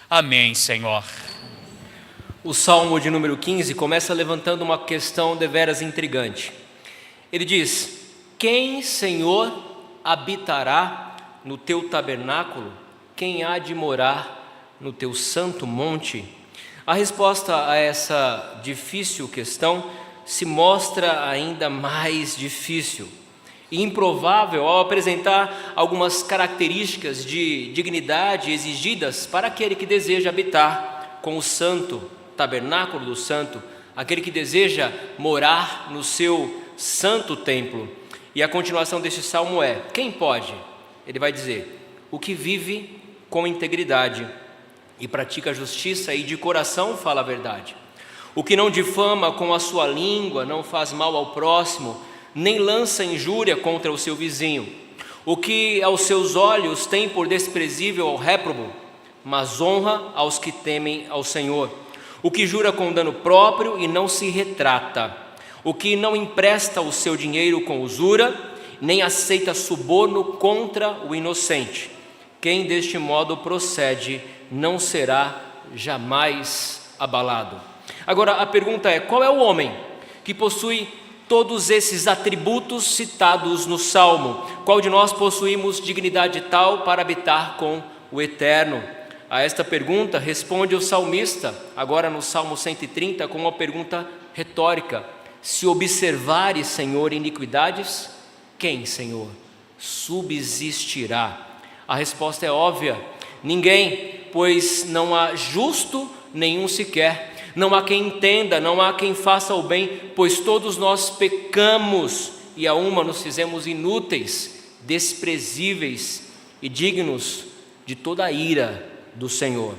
Amém, Senhor. O Salmo de número 15 começa levantando uma questão deveras intrigante. Ele diz: quem, Senhor, habitará no teu tabernáculo? Quem há de morar no teu santo monte? A resposta a essa difícil questão se mostra ainda mais difícil e improvável ao apresentar algumas características de dignidade exigidas para aquele que deseja habitar com o santo tabernáculo do santo, aquele que deseja morar no seu santo templo. E a continuação deste salmo é: quem pode? Ele vai dizer: o que vive com integridade e pratica a justiça e de coração fala a verdade, o que não difama com a sua língua, não faz mal ao próximo, nem lança injúria contra o seu vizinho, o que aos seus olhos tem por desprezível ao réprobo, mas honra aos que temem ao Senhor, o que jura com dano próprio e não se retrata, o que não empresta o seu dinheiro com usura, nem aceita suborno contra o inocente. Quem deste modo procede não será jamais abalado. Agora a pergunta é: qual é o homem que possui todos esses atributos citados no Salmo? Qual de nós possuímos dignidade tal para habitar com o Eterno? A esta pergunta responde o salmista, agora no Salmo 130, com uma pergunta retórica: se observares, Senhor, iniquidades, quem, Senhor, subsistirá? A resposta é óbvia: ninguém, pois não há justo nenhum sequer. Não há quem entenda, não há quem faça o bem, pois todos nós pecamos e a uma nos fizemos inúteis, desprezíveis e dignos de toda a ira do Senhor.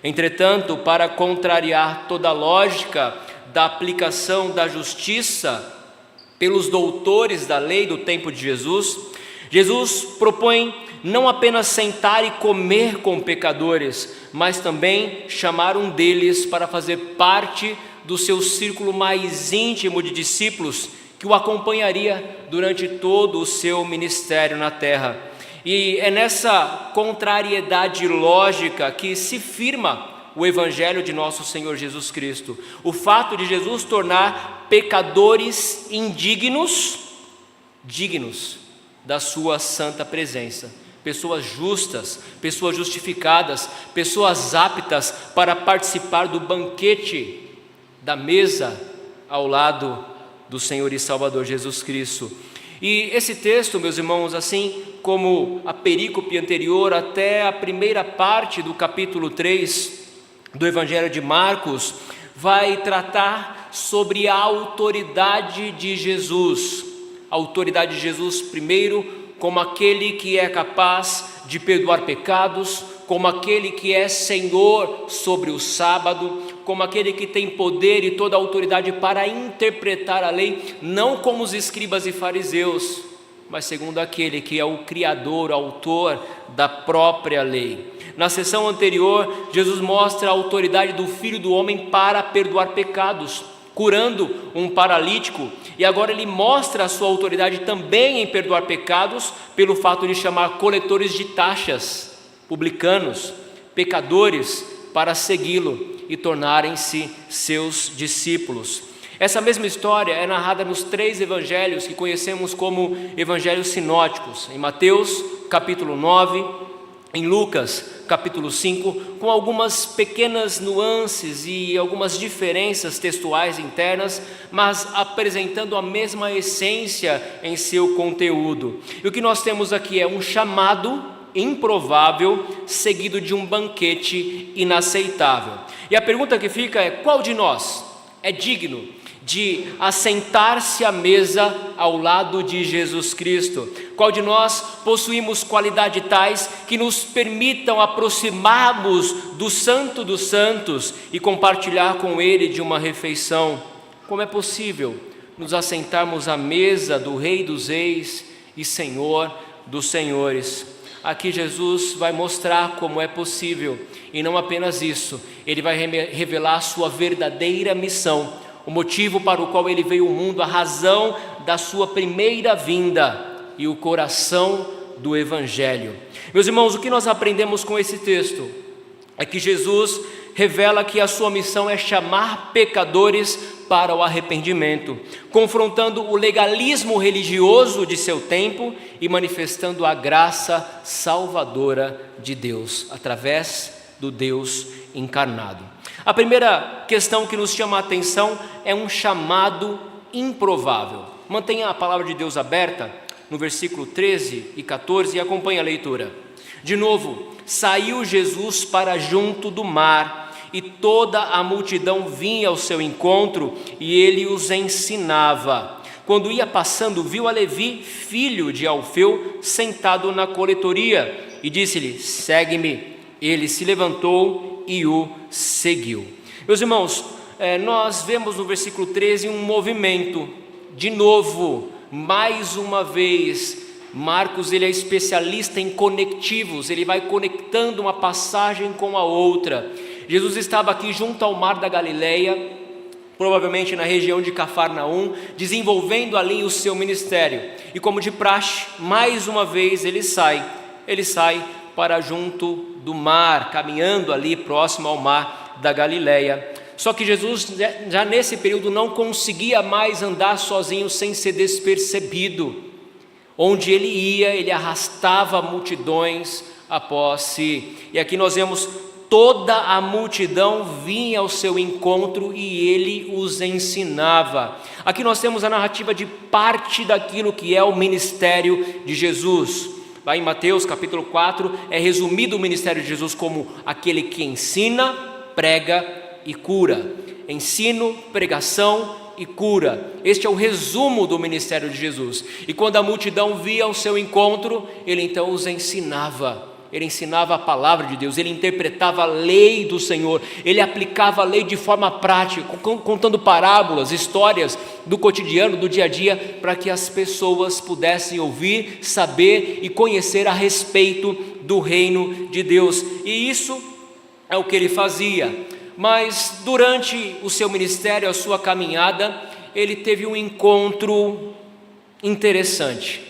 Entretanto, para contrariar toda a lógica da aplicação da justiça pelos doutores da lei do tempo de Jesus, Jesus propõe não apenas sentar e comer com pecadores, mas também chamar um deles para fazer parte do seu círculo mais íntimo de discípulos, que o acompanharia durante todo o seu ministério na terra. E é nessa contrariedade lógica que se firma o Evangelho de nosso Senhor Jesus Cristo. O fato de Jesus tornar pecadores indignos, dignos da sua santa presença. Pessoas justas, pessoas justificadas, pessoas aptas para participar do banquete da mesa ao lado do Senhor e Salvador Jesus Cristo. E esse texto, meus irmãos, assim como a perícope anterior até a primeira parte do capítulo 3 do Evangelho de Marcos, vai tratar sobre a autoridade de Jesus. A autoridade de Jesus, primeiro, como aquele que é capaz de perdoar pecados, como aquele que é Senhor sobre o sábado, como aquele que tem poder e toda a autoridade para interpretar a lei, não como os escribas e fariseus, mas segundo aquele que é o Criador, autor da própria lei. Na sessão anterior, Jesus mostra a autoridade do Filho do Homem para perdoar pecados, curando um paralítico, e agora ele mostra a sua autoridade também em perdoar pecados, pelo fato de chamar coletores de taxas, publicanos, pecadores, para segui-lo e tornarem-se seus discípulos. Essa mesma história é narrada nos 3 evangelhos que conhecemos como evangelhos sinóticos, em Mateus capítulo 9, em Lucas capítulo 5, com algumas pequenas nuances e algumas diferenças textuais internas, mas apresentando a mesma essência em seu conteúdo. E o que nós temos aqui é um chamado improvável, seguido de um banquete inaceitável. E a pergunta que fica é: qual de nós é digno de assentar-se à mesa ao lado de Jesus Cristo? Qual de nós possuímos qualidades tais que nos permitam aproximarmos do Santo dos Santos e compartilhar com Ele de uma refeição? Como é possível nos assentarmos à mesa do Rei dos Reis e Senhor dos Senhores? Aqui Jesus vai mostrar como é possível, e não apenas isso, Ele vai revelar a sua verdadeira missão, o motivo para o qual Ele veio ao mundo, a razão da sua primeira vinda e o coração do Evangelho. Meus irmãos, o que nós aprendemos com esse texto? é que Jesus revela que a sua missão é chamar pecadores para o arrependimento, confrontando o legalismo religioso de seu tempo e manifestando a graça salvadora de Deus, através do Deus encarnado. A primeira questão que nos chama a atenção é um chamado improvável. Mantenha a palavra de Deus aberta no versículo 13 e 14 e acompanhe a leitura. De novo, saiu Jesus para junto do mar, e toda a multidão vinha ao seu encontro, e ele os ensinava. Quando ia passando, viu a Levi, filho de Alfeu, sentado na coletoria, e disse-lhe: segue-me. Ele se levantou e o seguiu. Meus irmãos, nós vemos no versículo 13 um movimento. De novo, mais uma vez, Marcos ele é especialista em conectivos, ele vai conectando uma passagem com a outra. Jesus estava aqui junto ao mar da Galileia, provavelmente na região de Cafarnaum, desenvolvendo ali o seu ministério. E como de praxe, mais uma vez ele sai para junto do mar, caminhando ali próximo ao mar da Galileia. Só que Jesus já nesse período não conseguia mais andar sozinho sem ser despercebido. Onde ele ia, ele arrastava multidões após si. E aqui nós vemos toda a multidão vinha ao seu encontro e ele os ensinava. Aqui nós temos a narrativa de parte daquilo que é o ministério de Jesus. Lá em Mateus capítulo 4 é resumido o ministério de Jesus como aquele que ensina, prega e cura. Ensino, pregação e cura. Este é o resumo do ministério de Jesus. E quando a multidão via ao seu encontro, ele então os ensinava. Ele ensinava a palavra de Deus, ele interpretava a lei do Senhor, ele aplicava a lei de forma prática, contando parábolas, histórias do cotidiano, do dia a dia, para que as pessoas pudessem ouvir, saber e conhecer a respeito do reino de Deus. E isso é o que ele fazia. Mas durante o seu ministério, a sua caminhada, ele teve um encontro interessante.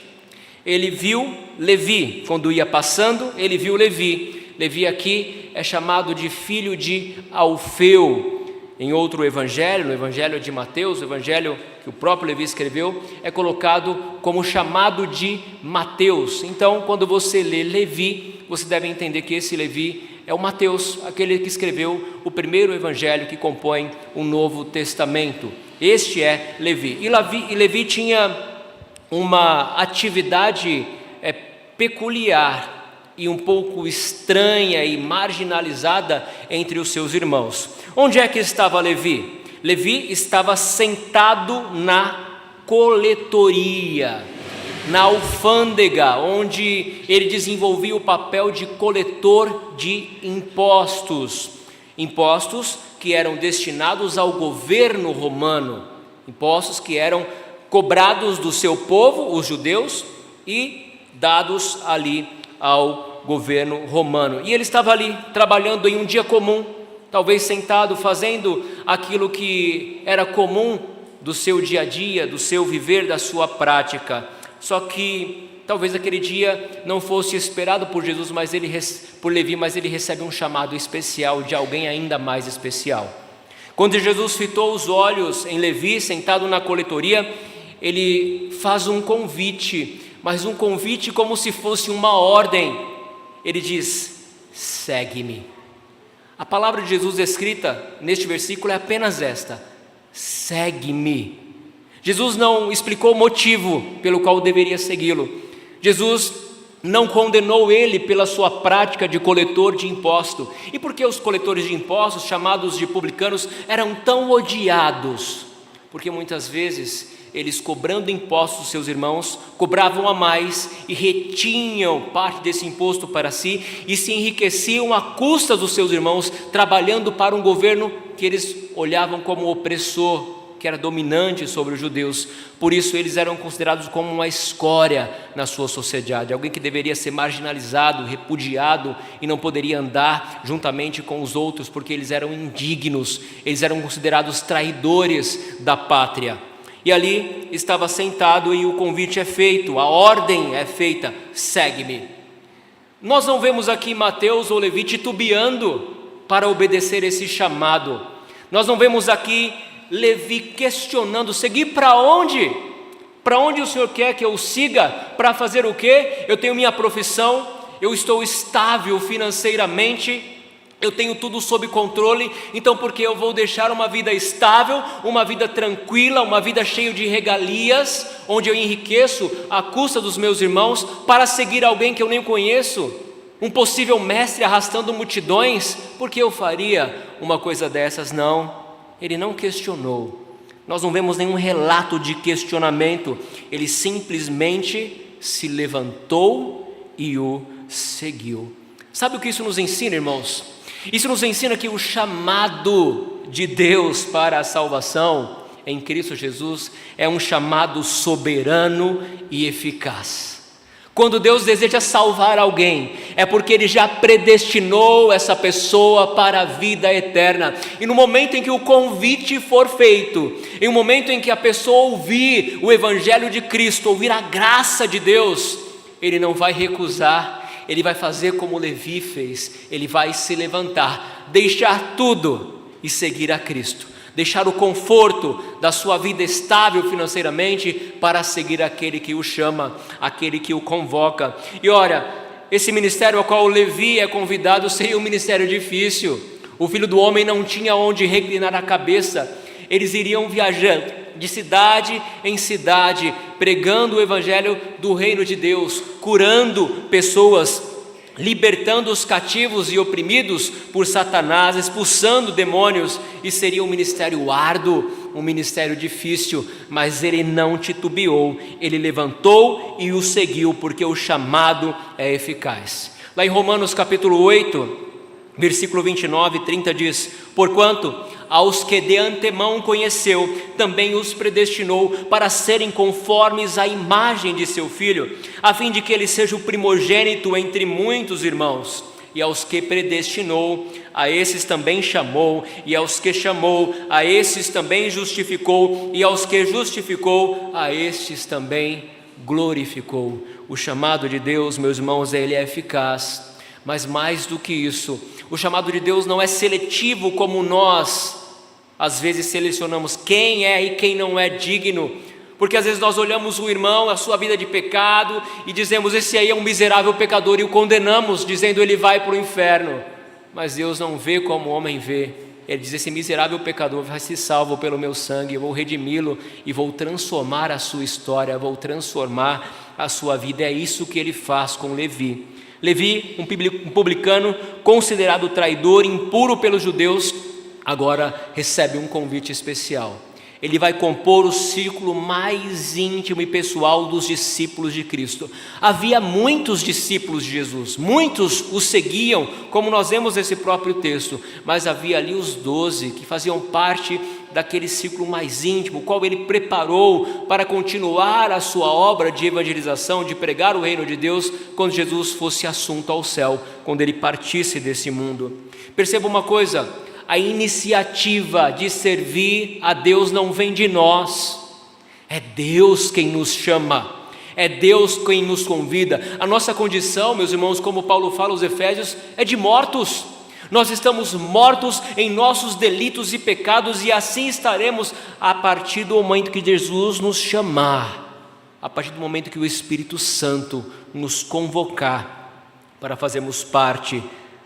Ele viu Levi, quando ia passando, ele viu Levi. Levi aqui é chamado de filho de Alfeu. Em outro evangelho, no evangelho de Mateus, o evangelho que o próprio Levi escreveu, é colocado como chamado de Mateus. Então, quando você lê Levi, você deve entender que esse Levi é o Mateus, aquele que escreveu o primeiro evangelho que compõe o Novo Testamento. Este é Levi. E Levi tinha uma atividade peculiar e um pouco estranha e marginalizada entre os seus irmãos. Onde é que estava Levi? Levi estava sentado na coletoria, na alfândega, onde ele desenvolvia o papel de coletor de impostos. Impostos que eram destinados ao governo romano, impostos que eram cobrados do seu povo, os judeus, e dados ali ao governo romano. E ele estava ali trabalhando em um dia comum, talvez sentado fazendo aquilo que era comum do seu dia a dia, do seu viver, da sua prática. Só que talvez aquele dia não fosse esperado por Jesus, por Levi, mas ele recebe um chamado especial de alguém ainda mais especial. Quando Jesus fitou os olhos em Levi, sentado na coletoria, ele faz um convite, mas um convite como se fosse uma ordem. Ele diz: segue-me. A palavra de Jesus escrita neste versículo é apenas esta: segue-me. Jesus não explicou o motivo pelo qual deveria segui-lo. Jesus não condenou ele pela sua prática de coletor de imposto. E por que os coletores de impostos, chamados de publicanos, eram tão odiados? Porque muitas vezes eles, cobrando impostos dos seus irmãos, cobravam a mais e retinham parte desse imposto para si e se enriqueciam à custa dos seus irmãos, trabalhando para um governo que eles olhavam como opressor, que era dominante sobre os judeus. Por isso eles eram considerados como uma escória na sua sociedade, alguém que deveria ser marginalizado, repudiado e não poderia andar juntamente com os outros, porque eles eram indignos, eles eram considerados traidores da pátria. E ali estava sentado e o convite é feito, a ordem é feita: segue-me. Nós não vemos aqui Mateus ou Levi titubeando para obedecer esse chamado. Nós não vemos aqui Levi questionando: seguir para onde? Para onde o Senhor quer que eu siga? Para fazer o quê? Eu tenho minha profissão, eu estou estável financeiramente, eu tenho tudo sob controle, então por que eu vou deixar uma vida estável, uma vida tranquila, uma vida cheia de regalias, onde eu enriqueço à custa dos meus irmãos, para seguir alguém que eu nem conheço, um possível mestre arrastando multidões? Por que eu faria uma coisa dessas? Não, ele não questionou. Nós não vemos nenhum relato de questionamento, ele simplesmente se levantou e o seguiu. Sabe o que isso nos ensina, irmãos? Isso nos ensina que o chamado de Deus para a salvação em Cristo Jesus é um chamado soberano e eficaz. Quando Deus deseja salvar alguém, é porque Ele já predestinou essa pessoa para a vida eterna. E no momento em que o convite for feito, em um momento em que a pessoa ouvir o Evangelho de Cristo, ouvir a graça de Deus, ele não vai recusar, ele vai fazer como Levi fez, ele vai se levantar, deixar tudo e seguir a Cristo. Deixar o conforto da sua vida estável financeiramente para seguir aquele que o chama, aquele que o convoca. E olha, esse ministério ao qual Levi é convidado seria um ministério difícil. O Filho do Homem não tinha onde reclinar a cabeça. Eles iriam viajando de cidade em cidade, pregando o evangelho do reino de Deus, curando pessoas, libertando os cativos e oprimidos por Satanás, expulsando demônios, e seria um ministério árduo, um ministério difícil, mas ele não titubeou, ele levantou e o seguiu, porque o chamado é eficaz. Lá em Romanos capítulo 8, versículo 29 e 30 diz: porquanto aos que de antemão conheceu, também os predestinou para serem conformes à imagem de seu Filho, a fim de que ele seja o primogênito entre muitos irmãos. E aos que predestinou, a esses também chamou, e aos que chamou, a esses também justificou, e aos que justificou, a estes também glorificou. O chamado de Deus, meus irmãos, ele é eficaz. Mas mais do que isso, o chamado de Deus não é seletivo como nós às vezes selecionamos quem é e quem não é digno, porque às vezes nós olhamos o irmão, a sua vida de pecado, e dizemos: esse aí é um miserável pecador, e o condenamos, dizendo: ele vai para o inferno. Mas Deus não vê como o homem vê. Ele diz: esse miserável pecador vai ser salvo pelo meu sangue, eu vou redimi-lo e vou transformar a sua história, vou transformar a sua vida. É isso que ele faz com Levi. Levi, um publicano considerado traidor, impuro pelos judeus, agora recebe um convite especial. Ele vai compor o círculo mais íntimo e pessoal dos discípulos de Cristo. Havia muitos discípulos de Jesus, muitos o seguiam, como nós vemos nesse próprio texto, mas havia ali os 12 que faziam parte daquele círculo mais íntimo, qual ele preparou para continuar a sua obra de evangelização, de pregar o reino de Deus, quando Jesus fosse assunto ao céu, quando ele partisse desse mundo. Perceba uma coisa: a iniciativa de servir a Deus não vem de nós, é Deus quem nos chama, é Deus quem nos convida. A nossa condição, meus irmãos, como Paulo fala aos Efésios, é de mortos. Nós estamos mortos em nossos delitos e pecados, e assim estaremos a partir do momento que Jesus nos chamar, a partir do momento que o Espírito Santo nos convocar para fazermos parte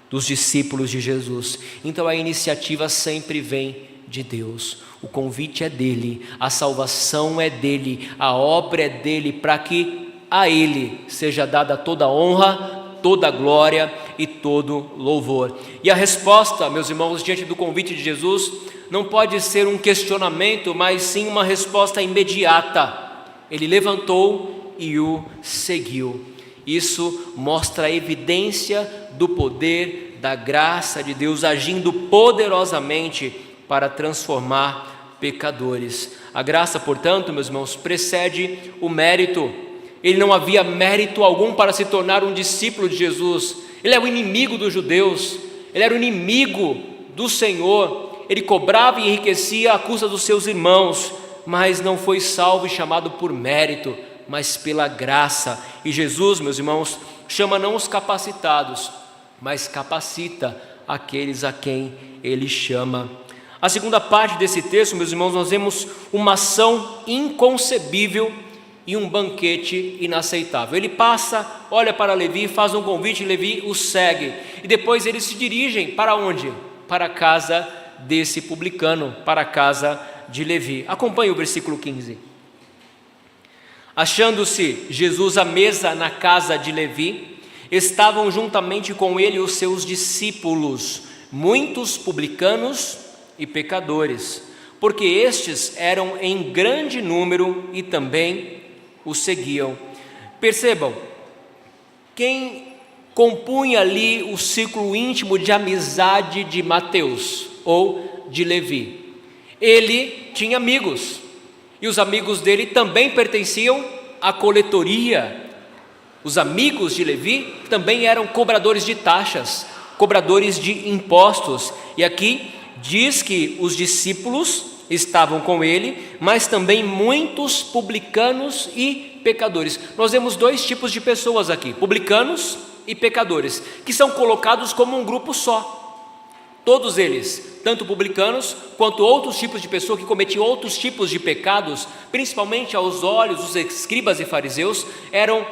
dos discípulos de Jesus. Então a iniciativa sempre vem de Deus, o convite é dele, a salvação é dele, a obra é dele, para que a ele seja dada toda a honra, toda a glória e todo louvor. E a resposta, meus irmãos, diante do convite de Jesus, não pode ser um questionamento, mas sim uma resposta imediata. Ele levantou e o seguiu. Isso mostra a evidência do poder, da graça de Deus agindo poderosamente para transformar pecadores. A graça, portanto, meus irmãos, precede o mérito. Ele não havia mérito algum para se tornar um discípulo de Jesus. Ele é o inimigo dos judeus, ele era o inimigo do Senhor, ele cobrava e enriquecia à custa dos seus irmãos, mas não foi salvo e chamado por mérito, mas pela graça. E Jesus, meus irmãos, chama não os capacitados, mas capacita aqueles a quem Ele chama. A segunda parte desse texto, meus irmãos, nós vemos uma ação inconcebível e um banquete inaceitável. Ele passa, olha para Levi, faz um convite, Levi o segue. E depois eles se dirigem para onde? Para a casa desse publicano, para a casa de Levi. Acompanhe o versículo 15. Achando-se Jesus à mesa na casa de Levi, estavam juntamente com ele os seus discípulos, muitos publicanos e pecadores, porque estes eram em grande número e também o seguiam. Percebam, quem compunha ali o círculo íntimo de amizade de Mateus ou de Levi? Ele tinha amigos, e os amigos dele também pertenciam à coletoria. Os amigos de Levi também eram cobradores de taxas, cobradores de impostos. E aqui diz que os discípulos estavam com ele, mas também muitos publicanos e pecadores. Nós vemos dois tipos de pessoas aqui, publicanos e pecadores, que são colocados como um grupo só. Todos eles, tanto publicanos quanto outros tipos de pessoas que cometiam outros tipos de pecados, principalmente aos olhos dos escribas e fariseus, eram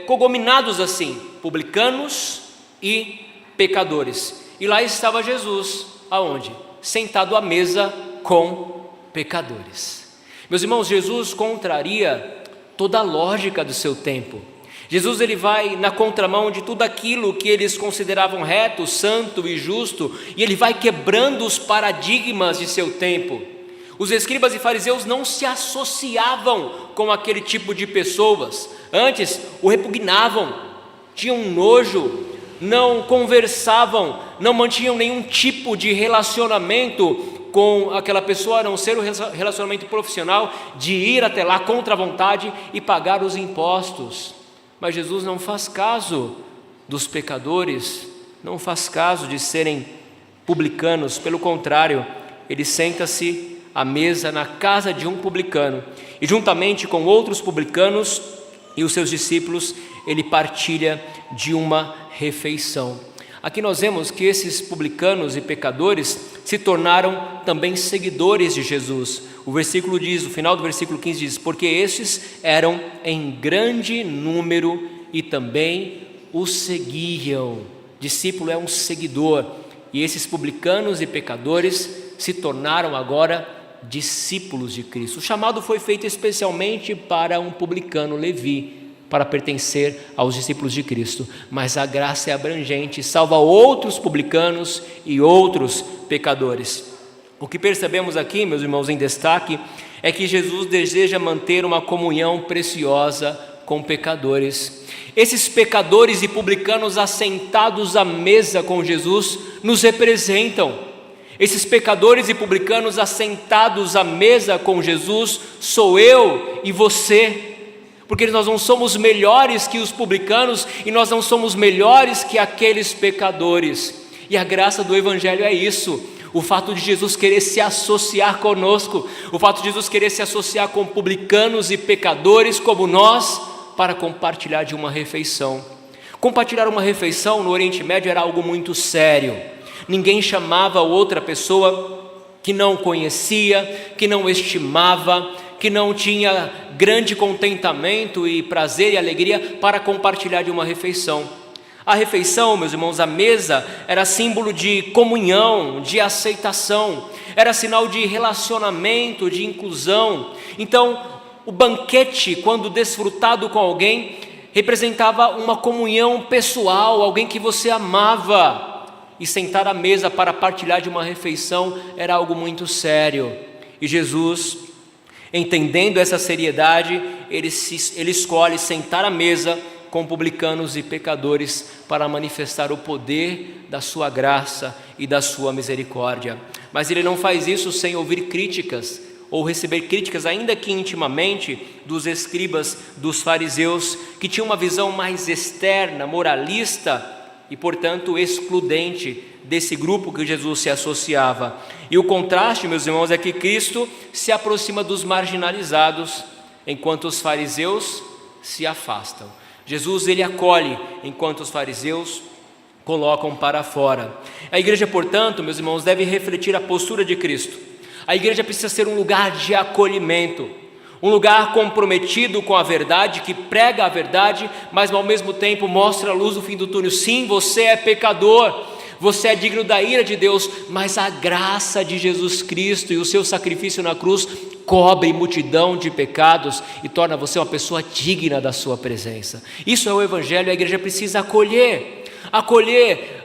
cogominados assim, publicanos e pecadores. E lá estava Jesus, aonde? Sentado à mesa com pecadores. Meus irmãos, Jesus contraria toda a lógica do seu tempo. Jesus ele vai na contramão de tudo aquilo que eles consideravam reto, santo e justo, e ele vai quebrando os paradigmas de seu tempo. Os escribas e fariseus não se associavam com aquele tipo de pessoas, antes o repugnavam, tinham nojo, não conversavam, não mantinham nenhum tipo de relacionamento com aquela pessoa, a não ser o relacionamento profissional de ir até lá contra a vontade e pagar os impostos. Mas Jesus não faz caso dos pecadores, não faz caso de serem publicanos, pelo contrário, ele senta-se à mesa na casa de um publicano e juntamente com outros publicanos e os seus discípulos, ele partilha de uma refeição. Aqui nós vemos que esses publicanos e pecadores se tornaram também seguidores de Jesus. O versículo diz, o final do versículo 15 diz, porque estes eram em grande número e também o seguiam. Discípulo é um seguidor, e esses publicanos e pecadores se tornaram agora discípulos de Cristo. O chamado foi feito especialmente para um publicano, Levi, para pertencer aos discípulos de Cristo, mas a graça é abrangente, salva outros publicanos e outros pecadores. O que percebemos aqui, meus irmãos, em destaque, é que Jesus deseja manter uma comunhão preciosa com pecadores. Esses pecadores e publicanos assentados à mesa com Jesus nos representam. Esses pecadores e publicanos assentados à mesa com Jesus sou eu e você, porque nós não somos melhores que os publicanos e nós não somos melhores que aqueles pecadores. E a graça do Evangelho é isso, o fato de Jesus querer se associar conosco, o fato de Jesus querer se associar com publicanos e pecadores como nós, para compartilhar de uma refeição. Compartilhar uma refeição no Oriente Médio era algo muito sério. Ninguém chamava outra pessoa que não conhecia, que não estimava, que não tinha grande contentamento e prazer e alegria para compartilhar de uma refeição. A refeição, meus irmãos, a mesa era símbolo de comunhão, de aceitação, era sinal de relacionamento, de inclusão. Então, o banquete, quando desfrutado com alguém, representava uma comunhão pessoal, alguém que você amava. E sentar à mesa para partilhar de uma refeição era algo muito sério. E Jesus, entendendo essa seriedade, ele escolhe sentar à mesa com publicanos e pecadores para manifestar o poder da sua graça e da sua misericórdia. Mas ele não faz isso sem ouvir críticas, ou receber críticas, ainda que intimamente, dos escribas, dos fariseus, que tinham uma visão mais externa, moralista e, portanto, excludente desse grupo que Jesus se associava. E o contraste, meus irmãos, é que Cristo se aproxima dos marginalizados, enquanto os fariseus se afastam. Jesus, ele acolhe, enquanto os fariseus colocam para fora. A igreja, portanto, meus irmãos, deve refletir a postura de Cristo. A igreja precisa ser um lugar de acolhimento, um lugar comprometido com a verdade, que prega a verdade, mas ao mesmo tempo mostra a luz do fim do túnel. Sim, você é pecador, você é digno da ira de Deus, mas a graça de Jesus Cristo e o seu sacrifício na cruz cobre multidão de pecados e torna você uma pessoa digna da sua presença. Isso é o Evangelho. A igreja precisa acolher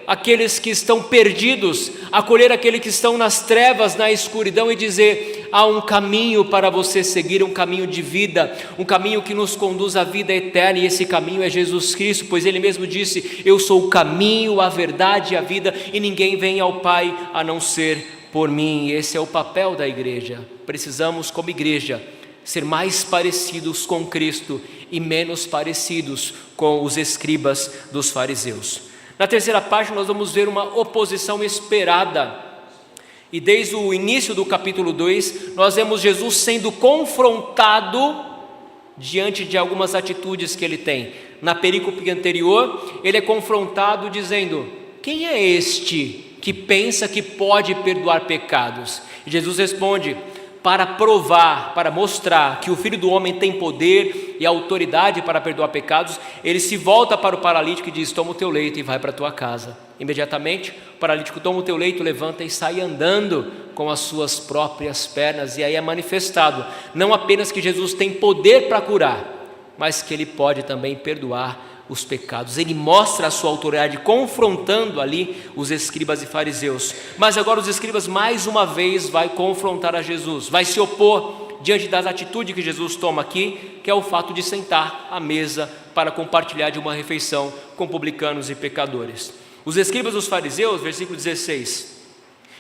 aqueles que estão perdidos, acolher aqueles que estão nas trevas, na escuridão, e dizer: há um caminho para você seguir, um caminho de vida, um caminho que nos conduz à vida eterna, e esse caminho é Jesus Cristo, pois Ele mesmo disse: eu sou o caminho, a verdade e a vida, e ninguém vem ao Pai a não ser por mim. Esse é o papel da igreja. Precisamos, como igreja, ser mais parecidos com Cristo e menos parecidos com os escribas dos fariseus. Na terceira página nós vamos ver uma oposição esperada, e desde o início do capítulo 2 nós vemos Jesus sendo confrontado diante de algumas atitudes que ele tem. Na perícope anterior ele é confrontado dizendo: quem é este que pensa que pode perdoar pecados? E Jesus responde: para provar, para mostrar que o Filho do Homem tem poder e autoridade para perdoar pecados, ele se volta para o paralítico e diz: toma o teu leito e vai para a tua casa. Imediatamente o paralítico toma o teu leito, levanta e sai andando com as suas próprias pernas. E aí é manifestado não apenas que Jesus tem poder para curar, mas que ele pode também perdoar os pecados. Ele mostra a sua autoridade, confrontando ali os escribas e fariseus. Mas agora os escribas mais uma vez vai confrontar a Jesus, vai se opor diante das atitudes que Jesus toma aqui, que é o fato de sentar à mesa para compartilhar de uma refeição com publicanos e pecadores. Os escribas e os fariseus, versículo 16,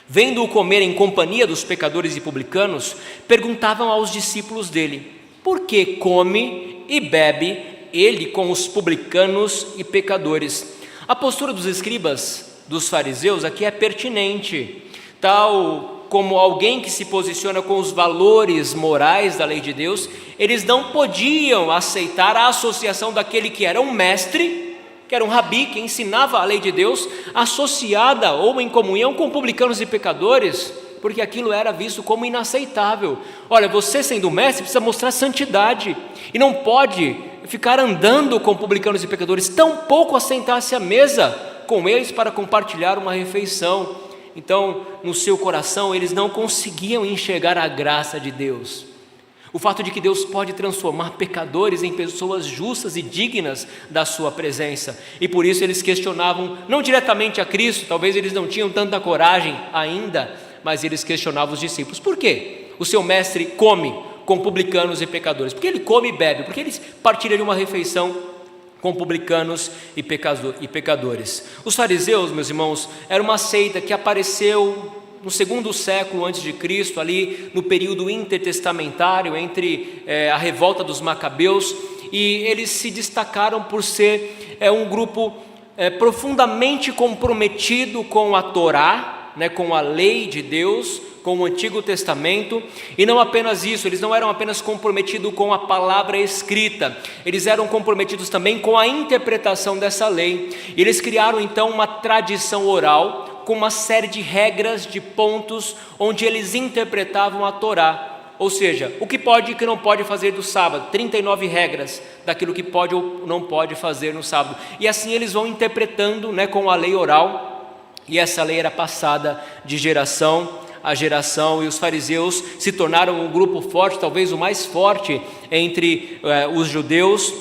vendo-o comer em companhia dos pecadores e publicanos, perguntavam aos discípulos dele: por que come e bebe ele com os publicanos e pecadores? A postura dos escribas, dos fariseus aqui é pertinente, tal como alguém que se posiciona com os valores morais da lei de Deus. Eles não podiam aceitar a associação daquele que era um mestre, que era um rabi, que ensinava a lei de Deus, associada ou em comunhão com publicanos e pecadores, porque aquilo era visto como inaceitável. Olha, você sendo mestre precisa mostrar santidade, e não pode ficar andando com publicanos e pecadores, tampouco assentar-se à mesa com eles para compartilhar uma refeição. Então, no seu coração, eles não conseguiam enxergar a graça de Deus, o fato de que Deus pode transformar pecadores em pessoas justas e dignas da sua presença. E por isso eles questionavam, não diretamente a Cristo, talvez eles não tinham tanta coragem ainda, mas eles questionavam os discípulos: por quê o seu mestre come com publicanos e pecadores? Porque ele come e bebe, porque eles partilham de uma refeição com publicanos e pecadores. Os fariseus, meus irmãos, era uma seita que apareceu no segundo século antes de Cristo, ali no período intertestamentário, entre a revolta dos Macabeus, e eles se destacaram por ser um grupo profundamente comprometido com a Torá, com a lei de Deus, com o Antigo Testamento. E não apenas isso, eles não eram apenas comprometidos com a palavra escrita, eles eram comprometidos também com a interpretação dessa lei. E eles criaram então uma tradição oral, com uma série de regras, de pontos, onde eles interpretavam a Torá. Ou seja, o que pode e o que não pode fazer do sábado, 39 regras daquilo que pode ou não pode fazer no sábado. E assim eles vão interpretando com a lei oral, e essa lei era passada de geração a geração, e os fariseus se tornaram um grupo forte, talvez o mais forte entre os judeus,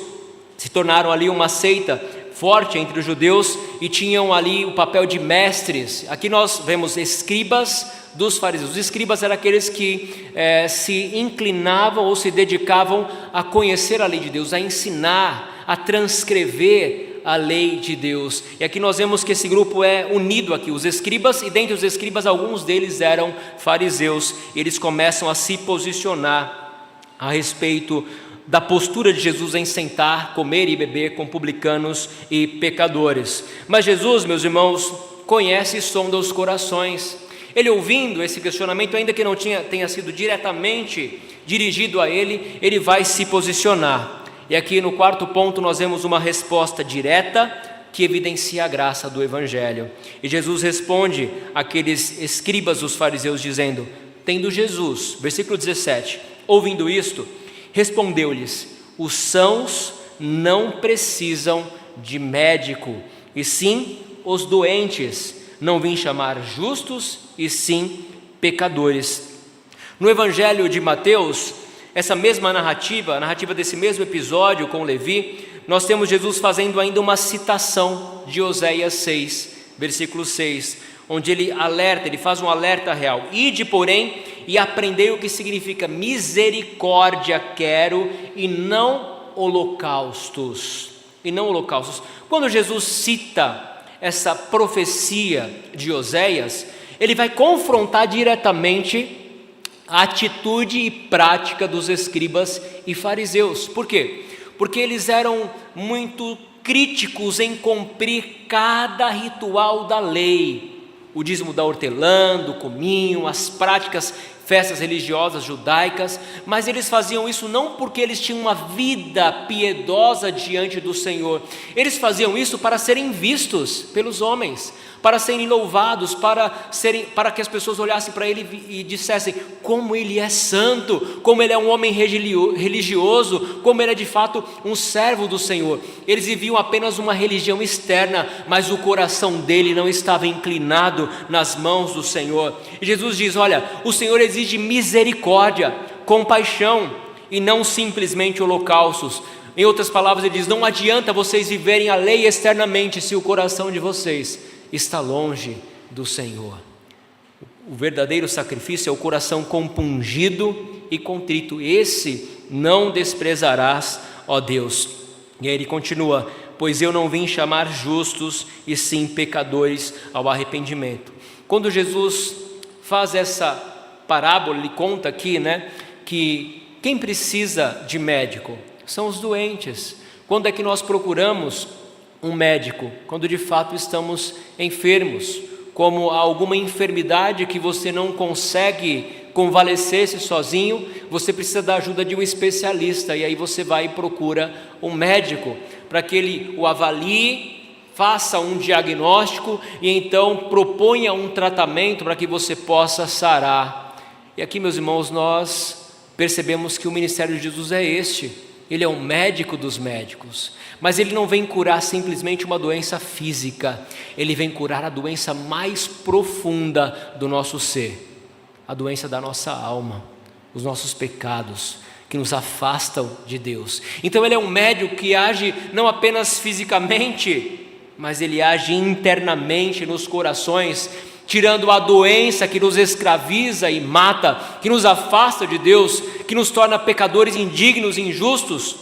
se tornaram ali uma seita forte entre os judeus, e tinham ali o papel de mestres. Aqui nós vemos escribas dos fariseus. Os escribas eram aqueles que se inclinavam ou se dedicavam a conhecer a lei de Deus, a ensinar, a transcrever a lei de Deus. E aqui nós vemos que esse grupo é unido aqui, os escribas, e dentre os escribas alguns deles eram fariseus. E eles começam a se posicionar a respeito da postura de Jesus em sentar, comer e beber com publicanos e pecadores. Mas Jesus, meus irmãos, conhece e sonda os corações. Ele, ouvindo esse questionamento, ainda que não tenha sido diretamente dirigido a ele, ele vai se posicionar. E aqui no quarto ponto nós vemos uma resposta direta, que evidencia a graça do Evangelho. E Jesus responde àqueles escribas dos fariseus dizendo, tendo Jesus, versículo 17, ouvindo isto, respondeu-lhes, os sãos não precisam de médico, e sim os doentes, não vim chamar justos, e sim pecadores. No Evangelho de Mateus, essa mesma narrativa, a narrativa desse mesmo episódio com Levi, nós temos Jesus fazendo ainda uma citação de Oséias 6, versículo 6, onde ele alerta, ele faz um alerta real. Ide, porém, e aprendei o que significa misericórdia quero e não holocaustos. E não holocaustos. Quando Jesus cita essa profecia de Oséias, ele vai confrontar diretamente a atitude e prática dos escribas e fariseus. Por quê? Porque eles eram muito críticos em cumprir cada ritual da lei, o dízimo da hortelã, do cominho, as práticas, festas religiosas judaicas, mas eles faziam isso não porque eles tinham uma vida piedosa diante do Senhor, eles faziam isso para serem vistos pelos homens, para serem louvados, para que as pessoas olhassem para ele e dissessem como ele é santo, como ele é um homem religioso, como ele é de fato um servo do Senhor. Eles viviam apenas uma religião externa, mas o coração dele não estava inclinado nas mãos do Senhor. E Jesus diz, olha, o Senhor exige misericórdia, compaixão e não simplesmente holocaustos. Em outras palavras, ele diz, não adianta vocês viverem a lei externamente se o coração de vocês está longe do Senhor. O verdadeiro sacrifício é o coração compungido e contrito. Esse não desprezarás, ó Deus. E aí ele continua, pois eu não vim chamar justos, e sim pecadores ao arrependimento. Quando Jesus faz essa parábola, ele conta aqui, que quem precisa de médico são os doentes. Quando é que nós procuramos um médico? Quando de fato estamos enfermos, como alguma enfermidade que você não consegue convalescer-se sozinho, você precisa da ajuda de um especialista, e aí você vai e procura um médico, para que ele o avalie, faça um diagnóstico e então proponha um tratamento para que você possa sarar. E aqui, meus irmãos, nós percebemos que o ministério de Jesus é este. Ele é um médico dos médicos, mas ele não vem curar simplesmente uma doença física, ele vem curar a doença mais profunda do nosso ser, a doença da nossa alma, os nossos pecados que nos afastam de Deus. Então ele é um médico que age não apenas fisicamente, mas ele age internamente nos corações, tirando a doença que nos escraviza e mata, que nos afasta de Deus, que nos torna pecadores indignos e injustos,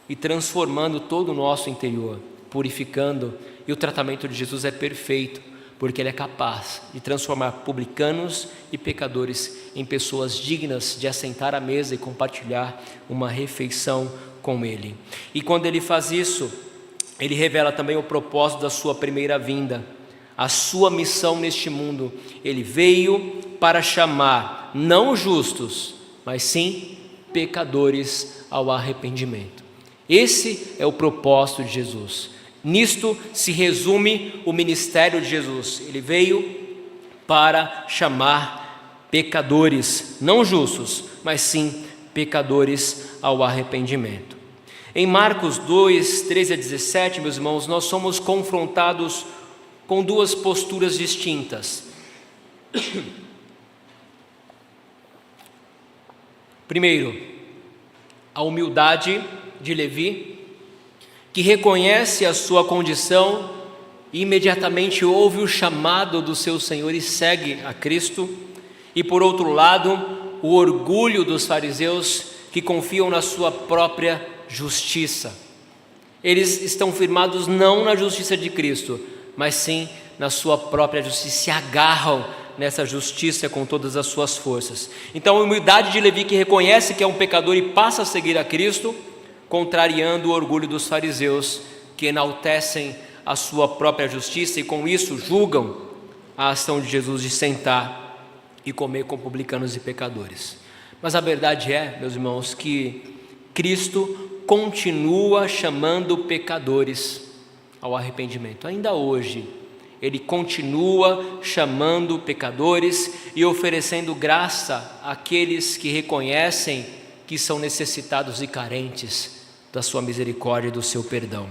e transformando todo o nosso interior, purificando. E o tratamento de Jesus é perfeito, porque ele é capaz de transformar publicanos e pecadores em pessoas dignas de assentar à mesa e compartilhar uma refeição com ele. E quando ele faz isso, ele revela também o propósito da sua primeira vinda, a sua missão neste mundo. Ele veio para chamar não justos, mas sim pecadores ao arrependimento. Esse é o propósito de Jesus. Nisto se resume o ministério de Jesus. Ele veio para chamar pecadores, não justos, mas sim pecadores ao arrependimento. Em Marcos 2, 13 a 17, meus irmãos, nós somos confrontados com duas posturas distintas. Primeiro, a humildade de Levi, que reconhece a sua condição e imediatamente ouve o chamado do seu Senhor e segue a Cristo. E por outro lado, o orgulho dos fariseus, que confiam na sua própria justiça. Eles estão firmados não na justiça de Cristo, mas sim na sua própria justiça, se agarram nessa justiça com todas as suas forças. Então a humildade de Levi, que reconhece que é um pecador e passa a seguir a Cristo, contrariando o orgulho dos fariseus, que enaltecem a sua própria justiça e com isso julgam a ação de Jesus de sentar e comer com publicanos e pecadores. Mas a verdade é, meus irmãos, que Cristo continua chamando pecadores. ao arrependimento. Ainda hoje, Ele continua chamando pecadores e oferecendo graça àqueles que reconhecem que são necessitados e carentes da sua misericórdia e do seu perdão.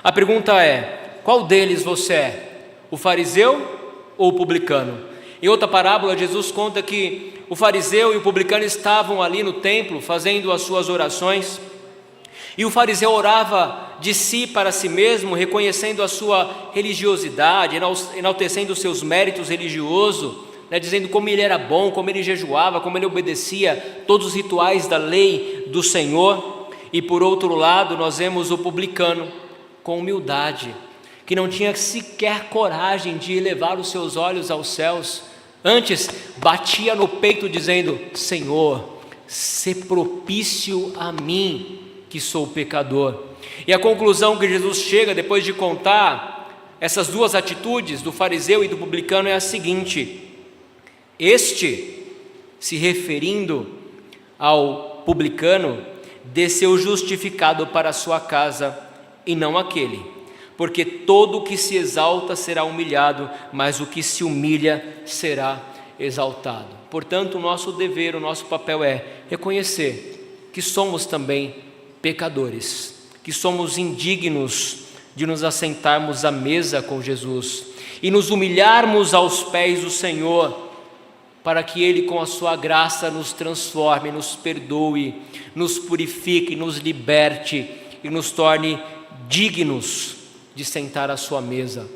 A pergunta é: qual deles você é? O fariseu ou o publicano? Em outra parábola, Jesus conta que o fariseu e o publicano estavam ali no templo fazendo as suas orações, e o fariseu orava de si para si mesmo, reconhecendo a sua religiosidade, enaltecendo os seus méritos religiosos, dizendo como ele era bom, como ele jejuava, como ele obedecia todos os rituais da lei do Senhor. E por outro lado, nós vemos o publicano com humildade, que não tinha sequer coragem de elevar os seus olhos aos céus, antes batia no peito dizendo: Senhor, sê propício a mim, que sou pecador. E a conclusão que Jesus chega depois de contar essas duas atitudes do fariseu e do publicano é a seguinte: este, se referindo ao publicano, desceu justificado para a sua casa, e não aquele, porque todo o que se exalta será humilhado, mas o que se humilha será exaltado. Portanto, o nosso dever, o nosso papel é reconhecer que somos também pecadores, que somos indignos de nos assentarmos à mesa com Jesus e nos humilharmos aos pés do Senhor, para que Ele, com a sua graça, nos transforme, nos perdoe, nos purifique, nos liberte e nos torne dignos de sentar à sua mesa.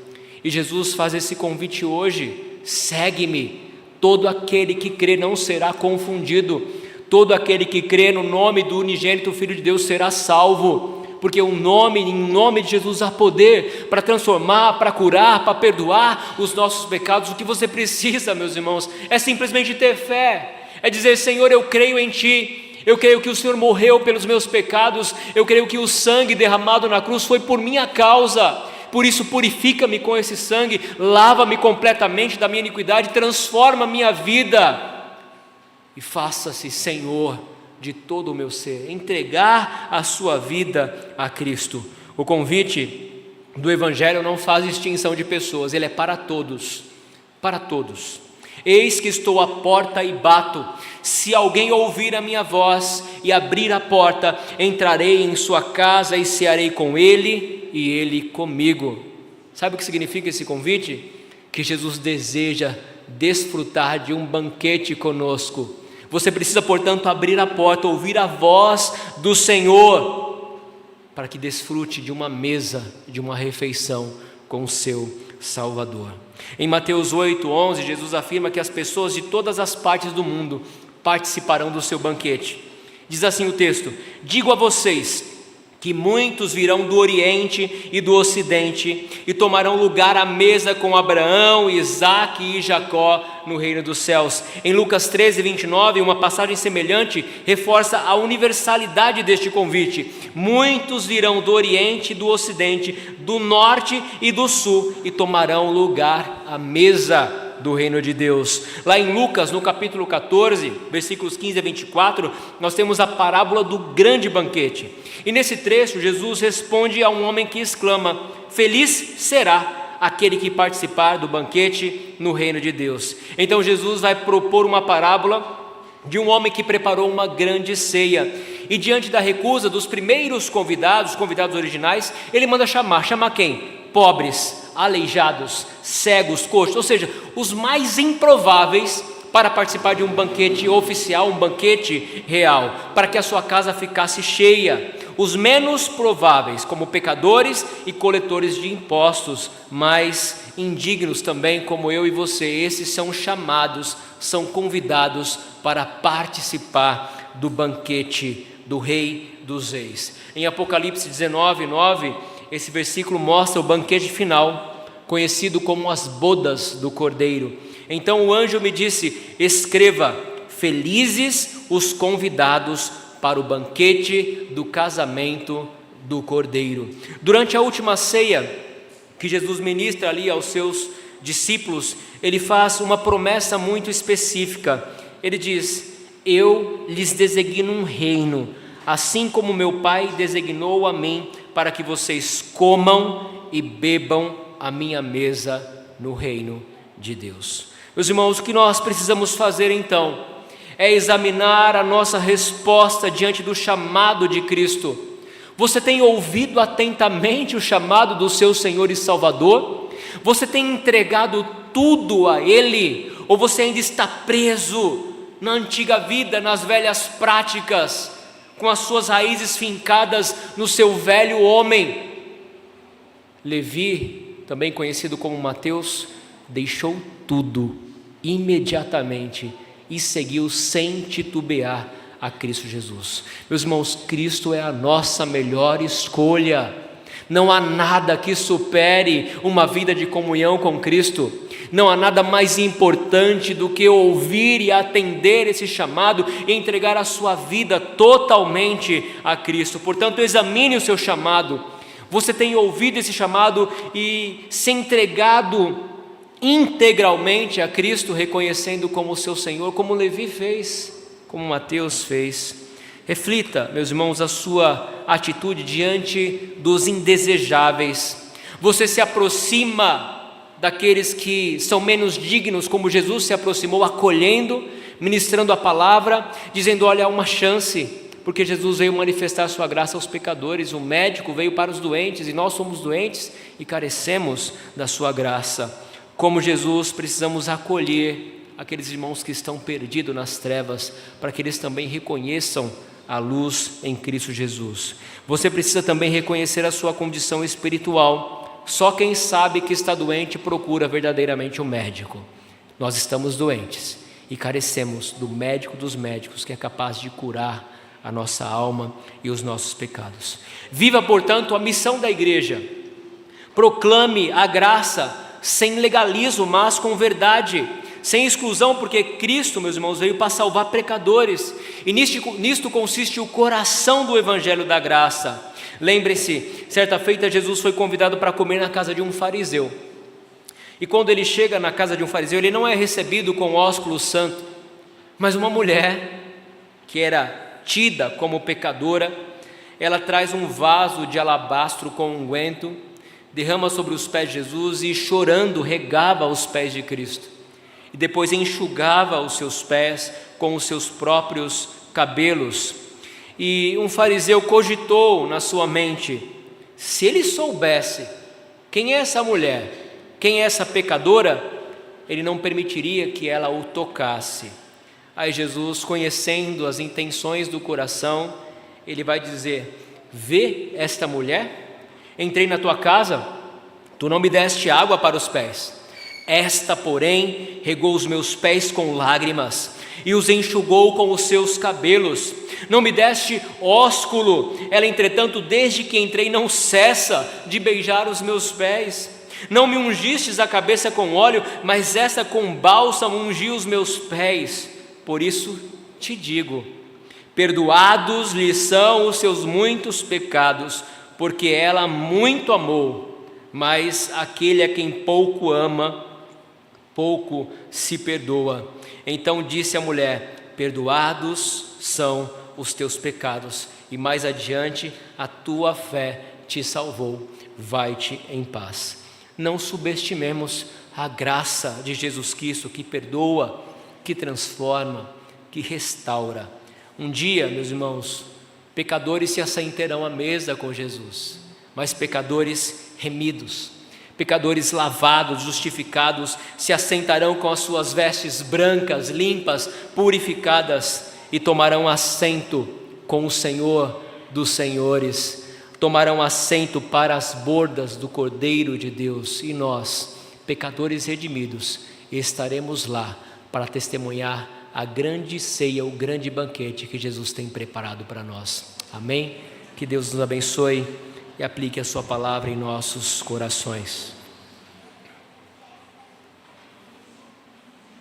E Jesus faz esse convite hoje: segue-me. Todo aquele que crê não será confundido, todo aquele que crê no nome do unigênito Filho de Deus será salvo, porque em nome de Jesus há poder para transformar, para curar, para perdoar os nossos pecados. O que você precisa, meus irmãos, é simplesmente ter fé, é dizer: Senhor, eu creio em Ti, eu creio que o Senhor morreu pelos meus pecados, eu creio que o sangue derramado na cruz foi por minha causa, por isso purifica-me com esse sangue, lava-me completamente da minha iniquidade, transforma a minha vida e faça-se Senhor de todo o meu ser. Entregar a sua vida a Cristo. O convite do Evangelho não faz distinção de pessoas, ele é para todos, para todos. Eis que estou à porta e bato. Se alguém ouvir a minha voz e abrir a porta, entrarei em sua casa e cearei com ele e ele comigo. Sabe o que significa esse convite? Que Jesus deseja desfrutar de um banquete conosco. Você precisa, portanto, abrir a porta, ouvir a voz do Senhor, para que desfrute de uma mesa, de uma refeição com o seu Salvador. Em Mateus 8:11, Jesus afirma que as pessoas de todas as partes do mundo participarão do seu banquete. Diz assim o texto: digo a vocês que muitos virão do Oriente e do Ocidente e tomarão lugar à mesa com Abraão, Isaque e Jacó no reino dos céus. Em Lucas 13:29, uma passagem semelhante reforça a universalidade deste convite. Muitos virão do Oriente e do Ocidente, do Norte e do Sul e tomarão lugar à mesa do reino de Deus. Lá em Lucas, no capítulo 14, versículos 15 a 24, nós temos a parábola do grande banquete. E nesse trecho, Jesus responde a um homem que exclama: feliz será aquele que participar do banquete no reino de Deus. Então Jesus vai propor uma parábola de um homem que preparou uma grande ceia, e diante da recusa dos primeiros convidados, os convidados originais, ele manda chamar quem? Pobres, aleijados, cegos, coxos, ou seja, os mais improváveis para participar de um banquete oficial, um banquete real, para que a sua casa ficasse cheia. Os menos prováveis, como pecadores e coletores de impostos, mas indignos também, como eu e você, esses são chamados, são convidados para participar do banquete do Rei dos Reis. Em Apocalipse 19:9, esse versículo mostra o banquete final, conhecido como as bodas do Cordeiro. Então o anjo me disse: escreva, felizes os convidados para o banquete do casamento do Cordeiro. Durante a última ceia que Jesus ministra ali aos seus discípulos, ele faz uma promessa muito específica. Ele diz: eu lhes designo um reino, assim como meu Pai designou a mim, para que vocês comam e bebam à minha mesa no reino de Deus. Meus irmãos, o que nós precisamos fazer então é examinar a nossa resposta diante do chamado de Cristo. Você tem ouvido atentamente o chamado do seu Senhor e Salvador? Você tem entregado tudo a Ele? Ou você ainda está preso na antiga vida, nas velhas práticas, com as suas raízes fincadas no seu velho homem? Levi, também conhecido como Mateus, deixou tudo imediatamente e seguiu sem titubear a Cristo Jesus. Meus irmãos, Cristo é a nossa melhor escolha. Não há nada que supere uma vida de comunhão com Cristo. Não há nada mais importante do que ouvir e atender esse chamado e entregar a sua vida totalmente a Cristo. Portanto, examine o seu chamado. Você tem ouvido esse chamado e se entregado integralmente a Cristo, reconhecendo como seu Senhor, como Levi fez, como Mateus fez. Reflita, meus irmãos, a sua atitude diante dos indesejáveis. Você se aproxima daqueles que são menos dignos, como Jesus se aproximou, acolhendo, ministrando a palavra, dizendo: olha, há uma chance, porque Jesus veio manifestar sua graça aos pecadores. O médico veio para os doentes e nós somos doentes e carecemos da sua graça. Como Jesus, precisamos acolher aqueles irmãos que estão perdidos nas trevas, para que eles também reconheçam a luz em Cristo Jesus. Você precisa também reconhecer a sua condição espiritual. Só quem sabe que está doente procura verdadeiramente um médico. Nós estamos doentes e carecemos do médico dos médicos, que é capaz de curar a nossa alma e os nossos pecados. Viva, portanto, a missão da igreja. Proclame a graça sem legalismo, mas com verdade, sem exclusão, porque Cristo, meus irmãos, veio para salvar pecadores, e nisto consiste o coração do Evangelho da Graça. Lembre-se, certa feita Jesus foi convidado para comer na casa de um fariseu, e quando ele chega na casa de um fariseu, ele não é recebido com ósculo santo, mas uma mulher, que era tida como pecadora, ela traz um vaso de alabastro com unguento, derrama sobre os pés de Jesus e, chorando, regava os pés de Cristo. E depois enxugava os seus pés com os seus próprios cabelos. E um fariseu cogitou na sua mente: se ele soubesse quem é essa mulher, quem é essa pecadora, ele não permitiria que ela o tocasse. Aí Jesus, conhecendo as intenções do coração, ele vai dizer: vê esta mulher? Entrei na tua casa, tu não me deste água para os pés. Esta, porém, regou os meus pés com lágrimas e os enxugou com os seus cabelos. Não me deste ósculo. Ela, entretanto, desde que entrei, não cessa de beijar os meus pés. Não me ungistes a cabeça com óleo, mas esta com bálsamo ungiu os meus pés. Por isso te digo: perdoados lhe são os seus muitos pecados, porque ela muito amou, mas aquele a quem pouco ama, pouco se perdoa. Então disse a mulher: perdoados são os teus pecados. E mais adiante: a tua fé te salvou, vai-te em paz. Não subestimemos a graça de Jesus Cristo, que perdoa, que transforma, que restaura. Um dia, meus irmãos, pecadores se assentarão à mesa com Jesus, mas pecadores remidos, pecadores lavados, justificados, se assentarão com as suas vestes brancas, limpas, purificadas, e tomarão assento com o Senhor dos senhores, tomarão assento para as bordas do Cordeiro de Deus, e nós, pecadores redimidos, estaremos lá para testemunhar a grande ceia, o grande banquete que Jesus tem preparado para nós. Amém? Que Deus nos abençoe e aplique a sua palavra em nossos corações.